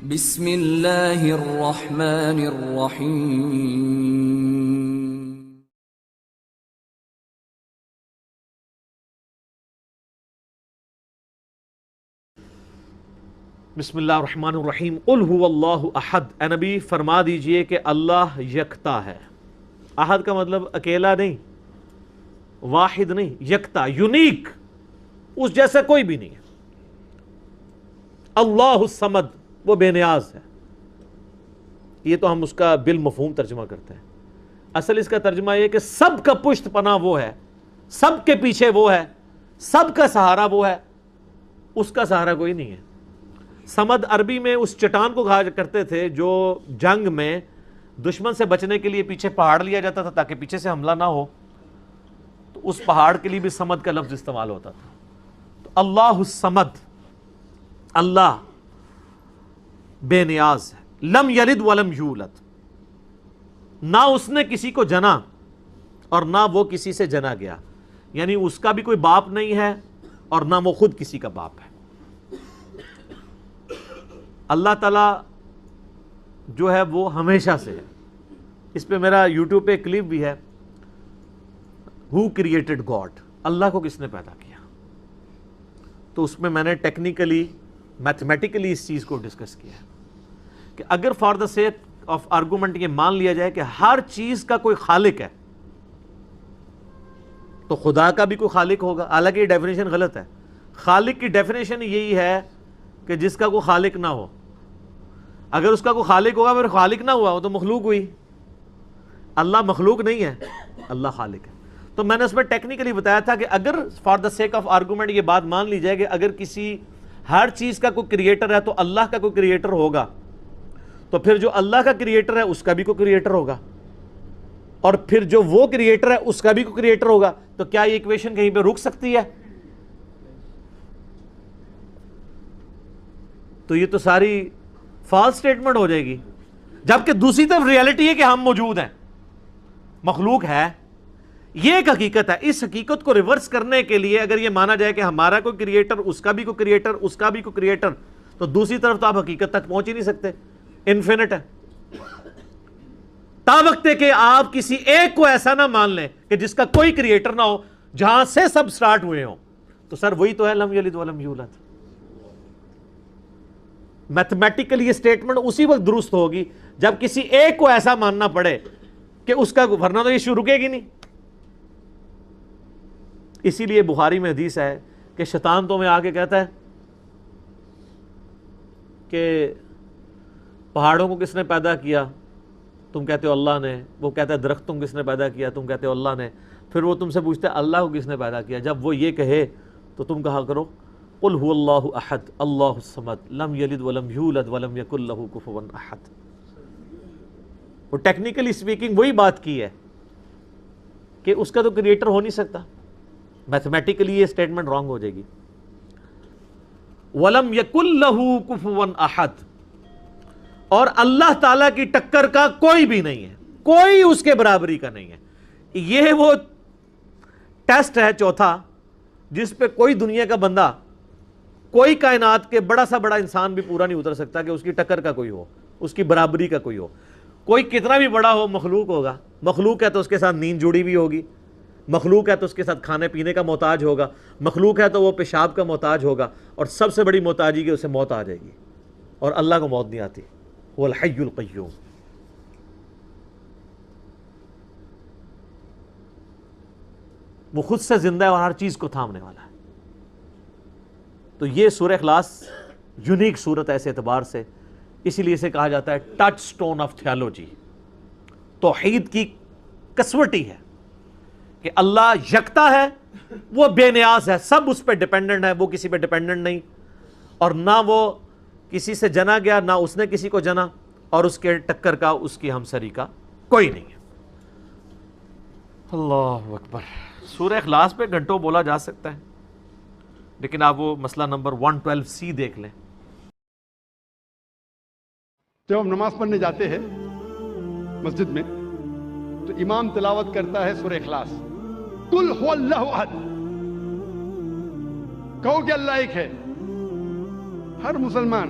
بسم اللہ الرحمن الرحیم بسم اللہ الرحمن الرحیم قل هو اللہ احد، اے نبی فرما دیجئے کہ اللہ یکتا ہے۔ احد کا مطلب اکیلا نہیں، واحد نہیں، یکتا، یونیک، اس جیسا کوئی بھی نہیں ہے۔ اللہ الصمد، وہ بے نیاز ہے۔ یہ تو ہم اس کا بالمفہوم ترجمہ کرتے ہیں، اصل اس کا ترجمہ یہ کہ سب کا پشت پناہ وہ ہے، سب کے پیچھے وہ ہے، سب کا سہارا وہ ہے، اس کا سہارا کوئی نہیں ہے۔ سمد عربی میں اس چٹان کو کہا کرتے تھے جو جنگ میں دشمن سے بچنے کے لیے پیچھے پہاڑ لیا جاتا تھا تاکہ پیچھے سے حملہ نہ ہو، تو اس پہاڑ کے لیے بھی سمد کا لفظ استعمال ہوتا تھا۔ تو اللہ الصمد، اللہ بے نیاز ہے۔ لم یلد ولم یولد، نہ اس نے کسی کو جنا اور نہ وہ کسی سے جنا گیا، یعنی اس کا بھی کوئی باپ نہیں ہے اور نہ وہ خود کسی کا باپ ہے۔ اللہ تعالیٰ جو ہے وہ ہمیشہ سے ہے۔ اس پہ میرا یوٹیوب پہ کلپ بھی ہے، ہو کریٹڈ گاڈ، اللہ کو کس نے پیدا کیا؟ تو اس میں میں نے ٹیکنیکلی میتھمیٹیکلی اس چیز کو ڈسکس کیا ہے کہ اگر for the sake of argument یہ مان لیا جائے کہ ہر چیز کا کوئی خالق ہے تو خدا کا بھی کوئی خالق ہوگا، حالانکہ یہ ڈیفینیشن غلط ہے۔ خالق کی ڈیفینیشن یہی ہے کہ جس کا کوئی خالق نہ ہو۔ اگر اس کا کوئی خالق ہوگا پھر خالق نہ ہوا وہ تو مخلوق ہوئی۔ اللہ مخلوق نہیں ہے، اللہ خالق ہے۔ تو میں نے اس میں ٹیکنیکلی بتایا تھا کہ اگر for the sake of argument یہ بات مان لی جائے کہ اگر کسی ہر چیز کا کوئی کریٹر ہے تو اللہ کا کوئی کریٹر ہوگا، تو پھر جو اللہ کا کریٹر ہے اس کا بھی کوئی کریٹر ہوگا، اور پھر جو وہ کریٹر ہے اس کا بھی کوئی کریٹر ہوگا، تو کیا یہ ایکویشن کہیں پہ رک سکتی ہے؟ تو یہ تو ساری فالس سٹیٹمنٹ ہو جائے گی۔ جبکہ دوسری طرف ریالٹی ہے کہ ہم موجود ہیں، مخلوق ہے، یہ ایک حقیقت ہے۔ اس حقیقت کو ریورس کرنے کے لیے اگر یہ مانا جائے کہ ہمارا کوئی کریٹر، اس کا بھی کوئی کریٹر، اس کا بھی کوئی کریٹر، تو دوسری طرف تو آپ حقیقت تک پہنچ ہی نہیں سکتے، انفینٹ ہے۔ تا وقت ہے کہ آپ کسی ایک کو ایسا نہ مان لیں کہ جس کا کوئی کریٹر نہ ہو، جہاں سے سب سٹارٹ ہوئے ہوں، تو سر وہی تو ہے لم یلد ولم یولد۔ میتھمیٹیکلی یہ سٹیٹمنٹ اسی وقت درست ہوگی جب کسی ایک کو ایسا ماننا پڑے کہ اس کا، ورنہ تو یہ شروع رکے گی نہیں۔ اسی لیے بخاری میں حدیث ہے کہ شیطان تو میں آ کے کہتا ہے کہ پہاڑوں کو کس نے پیدا کیا؟ تم کہتے ہو اللہ نے۔ وہ کہتا ہے درخت تم کس نے پیدا کیا؟ تم کہتے ہو اللہ نے۔ پھر وہ تم سے پوچھتے ہیں اللہ کو کس نے پیدا کیا؟ جب وہ یہ کہے تو تم کہا کرو قل هو اللہ احد اللہ الصمد لم یلد ولم یولد ولم یکن لہ کفوا احد۔ وہ ٹیکنیکلی سپیکنگ وہی بات کی ہے کہ اس کا تو کریٹر ہو نہیں سکتا، میتھمیٹیکلی یہ سٹیٹمنٹ رانگ ہو جائے گی۔ وَلَمْ يَكُنْ لَهُ كُفُوًا أَحَدٌ، اور اللہ تعالیٰ کی ٹکر کا کوئی بھی نہیں ہے، کوئی اس کے برابری کا نہیں ہے۔ یہ وہ ٹیسٹ ہے چوتھا جس پہ کوئی دنیا کا بندہ، کوئی کائنات کے بڑا سا بڑا انسان بھی پورا نہیں اتر سکتا کہ اس کی ٹکر کا کوئی ہو، اس کی برابری کا کوئی ہو۔ کوئی کتنا بھی بڑا ہو مخلوق ہوگا، مخلوق ہے تو اس کے ساتھ نیند جڑی بھی ہوگی، مخلوق ہے تو اس کے ساتھ کھانے پینے کا محتاج ہوگا، مخلوق ہے تو وہ پیشاب کا محتاج ہوگا، اور سب سے بڑی محتاجی کہ اسے موت آ جائے گی، اور اللہ کو موت نہیں آتی۔ وہ الحی القیوم، وہ خود سے زندہ ہے اور ہر چیز کو تھامنے والا ہے۔ تو یہ سورہ اخلاص یونیک صورت ہے اس اعتبار سے، اسی لیے اسے کہا جاتا ہے ٹچ سٹون آف تھیالوجی۔ توحید کی کسوٹی ہے کہ اللہ یکتا ہے، وہ بے نیاز ہے، سب اس پہ ڈیپینڈنٹ ہے، وہ کسی پہ ڈیپینڈنٹ نہیں، اور نہ وہ کسی سے جنا گیا، نہ اس نے کسی کو جنا، اور اس کے ٹکر کا، اس کی ہمسری کا کوئی نہیں ہے۔ اللہ اکبر۔ سورہ اخلاص پہ گھنٹوں بولا جا سکتا ہے، لیکن آپ وہ مسئلہ نمبر 112C دیکھ لیں۔ جب ہم نماز پڑھنے جاتے ہیں مسجد میں تو امام تلاوت کرتا ہے سورہ اخلاص، قل هو اللہ احد، کہو کہ اللہ ایک ہے۔ ہر مسلمان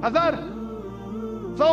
1000, 100,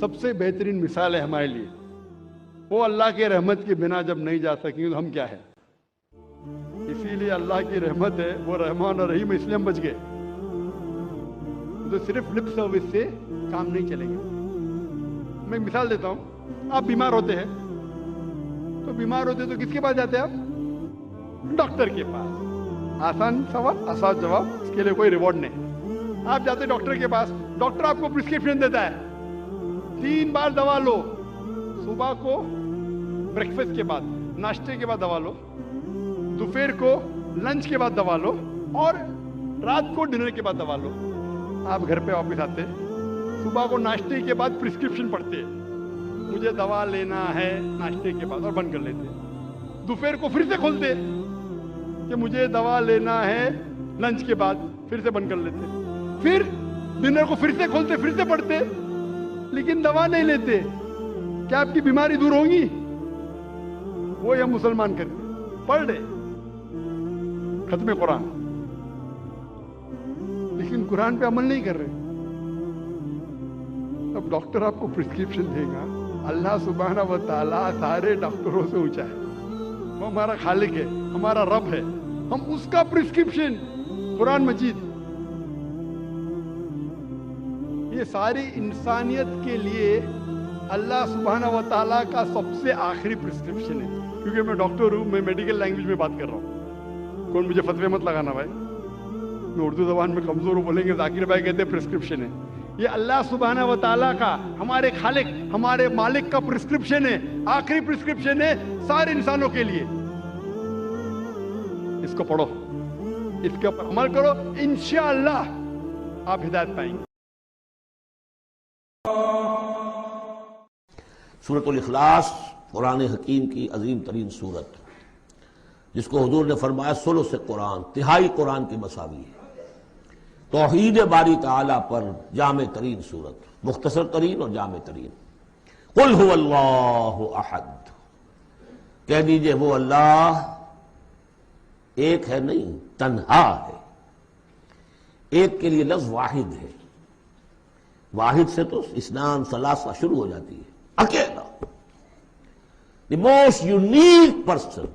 سب سے بہترین مثال ہے ہمارے لیے. وہ اللہ کے رحمت کے بنا جب نہیں جا سکیں تو ہم کیا ہے. اسی لیے اللہ کی رحمت ہے, وہ رحمان اور رحیم, اس لیے ہم بچ گئے. تو صرف لپ سروس سے کام نہیں چلے گا. میں ایک مثال دیتا ہوں. آپ بیمار ہوتے ہیں تو کس کے پاس جاتے ہیں آپ؟ ڈاکٹر کے پاس. آسان سوال, آسان جواب, اس کے لیے کوئی ریوارڈ نہیں. آپ جاتے ڈاکٹر کے پاس, ڈاکٹر آپ کو پرسکرپشن دیتا ہے, 3 بار دوا لو. صبح کو بریکفاسٹ کے بعد, ناشتے کے بعد دوا لو, دوپہر کو لنچ کے بعد دوا لو, اور رات کو ڈنر کے بعد دوا لو. آپ گھر پہ واپس آتے, صبح کو ناشتے کے بعد پرسکرپشن پڑھتے, مجھے دوا لینا ہے ناشتے کے بعد, اور بند کر لیتے. دوپہر کو پھر سے کھولتے کہ مجھے دوا لینا ہے لنچ کے بعد, پھر سے بند کر لیتے. پھر ڈنر کو پھر سے کھولتے, پھر سے پڑھتے, لیکن دوا نہیں لیتے. کیا آپ کی بیماری دور ہوگی؟ وہی ہم مسلمان کرتے, پڑھ رہے ختم قرآن, لیکن قرآن پہ عمل نہیں کر رہے. اب ڈاکٹر آپ کو پرسکرپشن دے گا. اللہ سبحانہ و تعالیٰ سارے ڈاکٹروں سے اونچا ہے. وہ ہمارا خالق ہے, ہمارا رب ہے. ہم اس کا پرسکرپشن قرآن مجید, یہ ساری انسانیت کے لیے اللہ سبحانہ و تعالیٰ کا سب سے آخری پرسکرپشن ہے. کیونکہ میں ڈاکٹر ہوں, میں میڈیکل لینگویج میں بات کر رہا ہوں. کون مجھے فتوے مت لگانا بھائی, میں اردو زبان میں کمزور ہوں. بولیں گے ذاکر بھائی کہتے ہیں پرسکرپشن ہے. یہ اللہ سبحانہ و تعالیٰ کا, ہمارے خالق, ہمارے مالک کا پرسکرپشن ہے, آخری پرسکرپشن ہے سارے انسانوں کے لیے. اس کو پڑھو, اس کے اوپر عمل کرو, انشاءاللہ آپ ہدایت پائیں گے. سورۃ الاخلاص قرآن حکیم کی عظیم ترین سورت, جس کو حضور نے فرمایا ثلث قرآن, تہائی قرآن کی مساوی ہے. توحید باری تعالیٰ پر جامع ترین سورت, مختصر ترین اور جامع ترین. قل هو اللہ احد, کہہ دیجئے وہ اللہ ایک ہے نہیں, تنہا ہے. ایک کے لیے لفظ واحد ہے. واحد سے تو اسنان ثلاثہ شروع ہو جاتی ہے. اکیلا, the most unique person.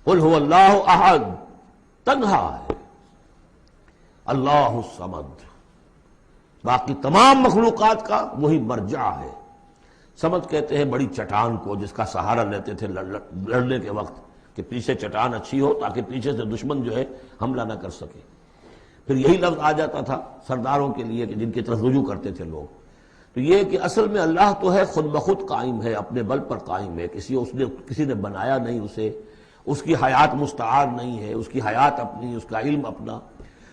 قل هو اللہ احد, تنہا ہے. اللہ الصمد, باقی تمام مخلوقات کا وہی مرجع ہے. سمد کہتے ہیں بڑی چٹان کو, جس کا سہارا لیتے تھے لڑنے کے وقت, کہ پیچھے چٹان اچھی ہو تاکہ پیچھے سے دشمن جو ہے حملہ نہ کر سکے. پھر یہی لفظ آ جاتا تھا سرداروں کے لیے کہ جن کی طرف رجوع کرتے تھے لوگ. تو یہ کہ اصل میں اللہ تو ہے خود بخود قائم ہے, اپنے بل پر قائم ہے. کسی نے بنایا نہیں اسے, اس کی حیات مستعار نہیں ہے, اس کی حیات اپنی, اس کا علم اپنا.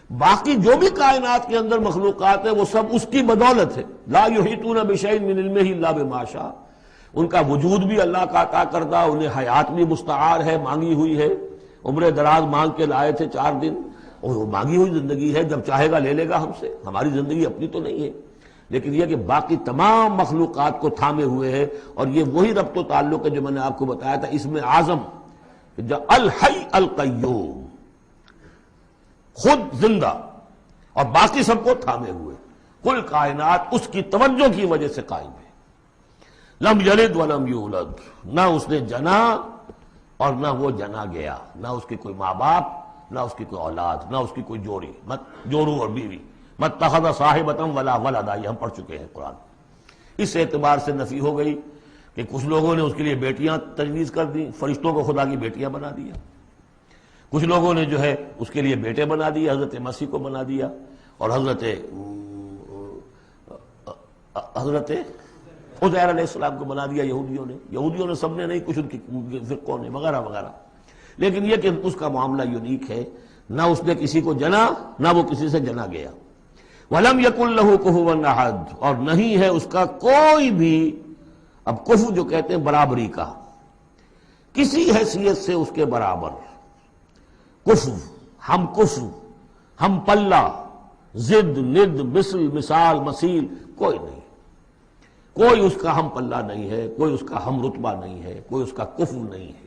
باقی جو بھی کائنات کے اندر مخلوقات ہیں وہ سب اس کی بدولت ہے. لا یحیطون بشیء من علمہ الا بما شاء. ان کا وجود بھی اللہ کا عطا کردہ, انہیں حیات بھی مستعار ہے, مانگی ہوئی ہے. عمر دراز مانگ کے لائے تھے 4 دن, اور وہ مانگی ہوئی زندگی ہے, جب چاہے گا لے لے گا ہم سے. ہماری زندگی اپنی تو نہیں ہے, لیکن یہ کہ باقی تمام مخلوقات کو تھامے ہوئے ہے. اور یہ وہی ربط و تعلق ہے جو میں نے آپ کو بتایا تھا اس میں اعظم, الحی القیوم, خود زندہ اور باقی سب کو تھامے ہوئے. کل کائنات اس کی توجہ کی وجہ سے قائم ہے. لم یلد ولم یولد, نہ اس نے جنا اور نہ وہ جنا گیا, نہ اس کے کوئی ماں باپ, نہ اس کی کوئی اولاد, نہ اس کی کوئی جوڑی, مت جورو اور بیوی. متخذ صاحبۃ ولا ولدا, یہ ہم پڑھ چکے ہیں قرآن. اس اعتبار سے نفی ہو گئی کہ کچھ لوگوں نے اس کے لیے بیٹیاں تجویز کر دی, فرشتوں کو خدا کی بیٹیاں بنا دیا. کچھ لوگوں نے جو ہے اس کے لیے بیٹے بنا دیے, حضرت مسیح کو بنا دیا, اور حضرت عزیر علیہ السلام کو بنا دیا یہودیوں نے سب نے نہیں, کچھ ان کی فرقوں نے وغیرہ وغیرہ. لیکن یہ کہ اس کا معاملہ یونیک ہے, نہ اس نے کسی کو جنا نہ وہ کسی سے جنا گیا. وَلَمْ يَكُنْ لَهُ كُفُوًا أَحَدٌ, اور نہیں ہے اس کا کوئی بھی, اب کفو جو کہتے ہیں برابری کا, کسی حیثیت سے اس کے برابر. کفو, ہم کفو, ہم پلہ, ضد, ند, مثل, مثال, مثیل, کوئی نہیں. کوئی اس کا ہم پلہ نہیں ہے, کوئی اس کا ہم رتبہ نہیں ہے, کوئی اس کا کفو نہیں ہے.